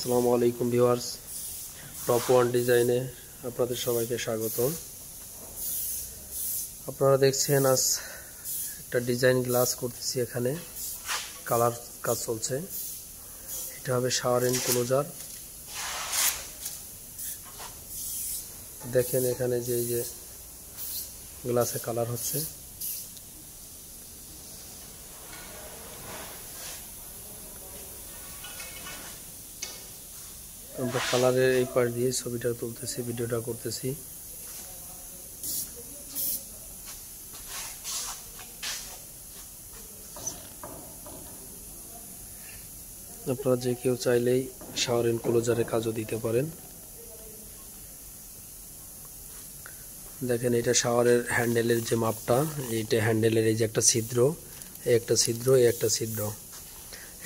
আসসালামু আলাইকুম viewers, top one ডিজাইনে আপনাদের সবাইকে স্বাগতম। আপনারা দেখছেন আজ একটা ডিজাইন গ্লাস করতেছি। এখানে কালার কাজ চলছে। এটা হবে শাওয়ার এনক্লোজার। দেখেন এখানে যে গ্লাসে কালার হচ্ছে। আমরা কালারের এই পাশ দিয়ে ছবিটা তুলতেছি, ভিডিওটা করতেছি। আপনারা যে কেউ চাইলেই শাওয়ার এনক্লোজারের কাজও দিতে পারেন। দেখেন এটা শাওয়ারের হ্যান্ডেলের যে মাপটা, এইটা হ্যান্ডেলের এই যে একটা ছিদ্র, এই একটা ছিদ্র, এই একটা ছিদ্র।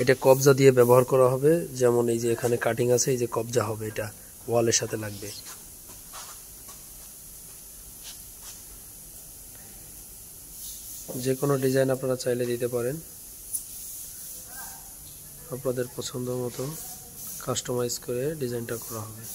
এটা কবজা দিয়ে ব্যবহার করা হবে। যেমন এই যে এখানে কাটিং আছে, এই যে কবজা হবে, এটা ওয়ালের সাথে লাগবে। যে কোনো ডিজাইন আপনারা চাইলে দিতে পারেন, আপনাদের পছন্দ মতো কাস্টমাইজ করে ডিজাইনটা করা হবে।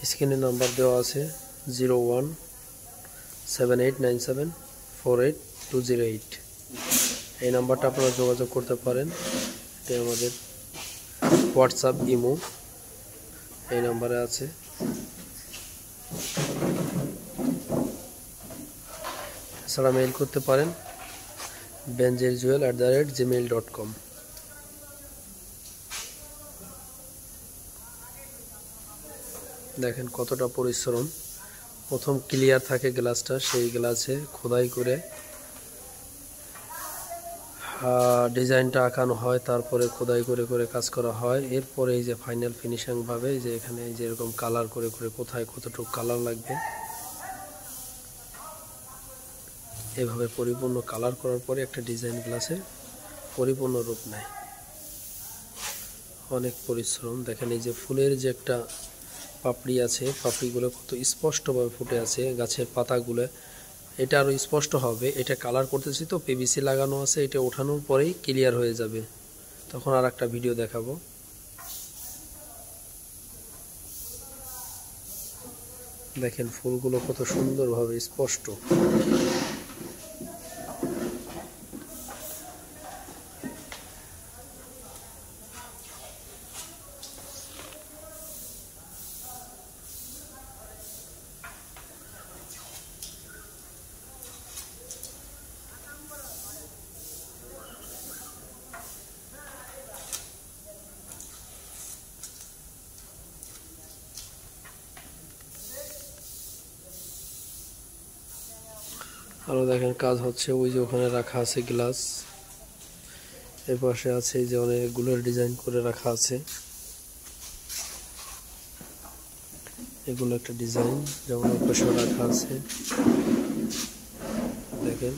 স্ক্রিনে নাম্বার দেওয়া আছে 01789748 এই নাম্বারটা আপনারা যোগাযোগ করতে পারেন। এটা আমাদের হোয়াটসঅ্যাপ, ইমো এই নাম্বারে আছে। এছাড়া মেইল করতে পারেন benjerjewel@gmail.com। দেখেন কতটা পরিশ্রম। প্রথম ক্লিয়ার থাকে গ্লাসটা, সেই গ্লাসে খোদাই করে ডিজাইনটা আঁকানো হয়, তারপরে খোদাই করে করে কাজ করা হয়। এরপরে এই যে ফাইনাল ফিনিশিং ভাবে যে এখানে যে এরকম কালার করে করে কোথায় কতটুকু কালার লাগবে, এভাবে পরিপূর্ণ কালার করার পরে একটা ডিজাইন গ্লাসের পরিপূর্ণ রূপ নেয়। অনেক পরিশ্রম। দেখেন এই যে ফুলের যে একটা পাপড়ি আছে, পাপড়িগুলো কত স্পষ্টভাবে ফুটে আছে, গাছের পাতাগুলো এটা আরও স্পষ্ট হবে। এটা কালার করতেছি তো, পিভিসি লাগানো আছে, এটা ওঠানোর পরেই ক্লিয়ার হয়ে যাবে। তখন আর একটা ভিডিও দেখাবো। দেখেন ফুলগুলো কত সুন্দরভাবে স্পষ্ট। আরও দেখেন কাজ হচ্ছে। ওই যে ওখানে রাখা আছে গ্লাস, এর পাশে আছে এই যে অনেকগুলো ডিজাইন করে রাখা আছে। এগুলো একটা ডিজাইন, যেমন ওর পাশে রাখা আছে। দেখেন